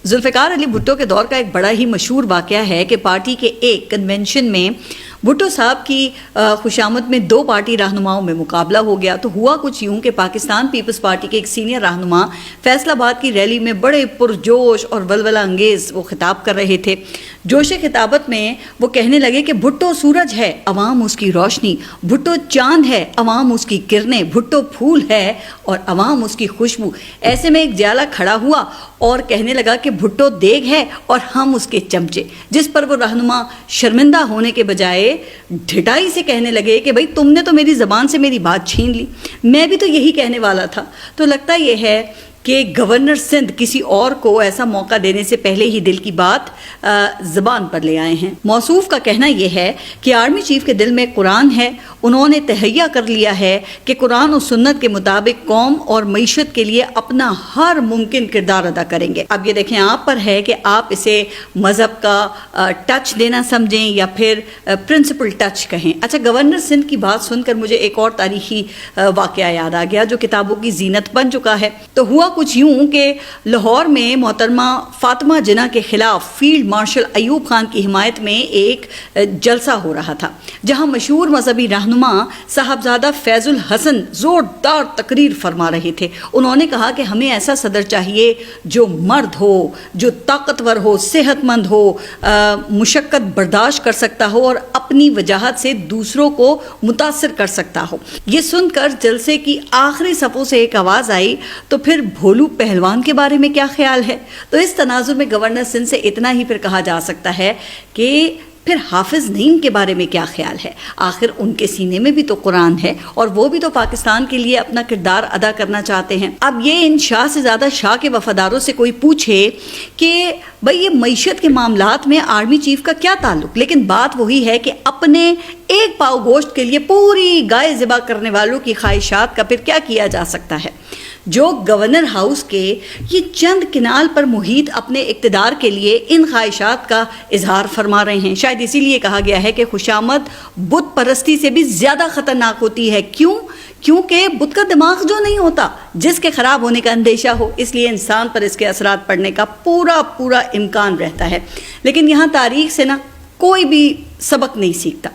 ذوالفقار علی بھٹو کے دور کا ایک بڑا ہی مشہور واقعہ ہے کہ پارٹی کے ایک کنونشن میں بھٹو صاحب کی خوشامد میں دو پارٹی رہنماؤں میں مقابلہ ہو گیا۔ تو ہوا کچھ یوں کہ پاکستان پیپلز پارٹی کے ایک سینئر رہنما فیصل آباد کی ریلی میں بڑے پرجوش اور ولولہ انگیز وہ خطاب کر رہے تھے۔ جوش خطابت میں وہ کہنے لگے کہ بھٹو سورج ہے، عوام اس کی روشنی، بھٹو چاند ہے، عوام اس کی کرنیں، بھٹو پھول ہے اور عوام اس کی خوشبو۔ ایسے میں ایک جیالہ کھڑا ہوا اور کہنے لگا کہ بھٹو دیگ ہے اور ہم اس کے چمچے، جس پر وہ رہنما شرمندہ ہونے کے بجائے ڈھٹائی سے کہنے لگے کہ بھئی تم نے تو میری زبان سے میری بات چھین لی، میں بھی تو یہی کہنے والا تھا۔ تو لگتا یہ ہے کہ گورنر سندھ کسی اور کو ایسا موقع دینے سے پہلے ہی دل کی بات زبان پر لے آئے ہیں۔ موصوف کا کہنا یہ ہے کہ آرمی چیف کے دل میں قرآن ہے، انہوں نے تہیہ کر لیا ہے کہ قرآن و سنت کے مطابق قوم اور معیشت کے لیے اپنا ہر ممکن کردار ادا کریں گے۔ اب یہ دیکھیں آپ پر ہے کہ آپ اسے مذہب کا ٹچ دینا سمجھیں یا پھر پرنسپل ٹچ کہیں۔ اچھا، گورنر سندھ کی بات سن کر مجھے ایک اور تاریخی واقعہ یاد آ گیا جو کتابوں کی زینت بن چکا ہے۔ تو ہوا کچھ یوں کہ لاہور میں محترمہ فاطمہ جناح کے خلاف فیلڈ مارشل ایوب خان کی حمایت میں ایک جلسہ ہو رہا تھا، جہاں مشہور مذہبی رہنما صاحبزادہ فیض الحسن زوردار تقریر فرما رہے تھے۔ انہوں نے کہا کہ ہمیں ایسا صدر چاہیے جو مرد ہو، جو طاقتور ہو، صحت مند ہو، مشقت برداشت کر سکتا ہو اور اپنی وجاہت سے دوسروں کو متاثر کر سکتا ہو۔ یہ سن کر جلسے کی آخری صفوں سے ایک آواز آئی، تو پھر بھولو پہلوان کے بارے میں کیا خیال ہے؟ تو اس تناظر میں گورنر سندھ سے اتنا ہی پھر کہا جا سکتا ہے کہ پھر حافظ نعیم کے بارے میں کیا خیال ہے؟ آخر ان کے سینے میں بھی تو قرآن ہے اور وہ بھی تو پاکستان کے لیے اپنا کردار ادا کرنا چاہتے ہیں۔ اب یہ ان شاہ سے زیادہ شاہ کے وفاداروں سے کوئی پوچھے کہ بھئی یہ معیشت کے معاملات میں آرمی چیف کا کیا تعلق، لیکن بات وہی ہے کہ اپنے ایک پاؤ گوشت کے لیے پوری گائے ذبح کرنے والوں کی خواہشات کا پھر کیا کیا جا سکتا ہے؟ جو گورنر ہاؤس کے یہ چند کنال پر محیط اپنے اقتدار کے لیے ان خواہشات کا اظہار فرما رہے ہیں۔ شاید اسی لیے کہا گیا ہے کہ خوشامد بت پرستی سے بھی زیادہ خطرناک ہوتی ہے۔ کیونکہ بت کا دماغ جو نہیں ہوتا، جس کے خراب ہونے کا اندیشہ ہو، اس لیے انسان پر اس کے اثرات پڑنے کا پورا امکان رہتا ہے۔ لیکن یہاں تاریخ سے کوئی بھی سبق نہیں سیکھتا۔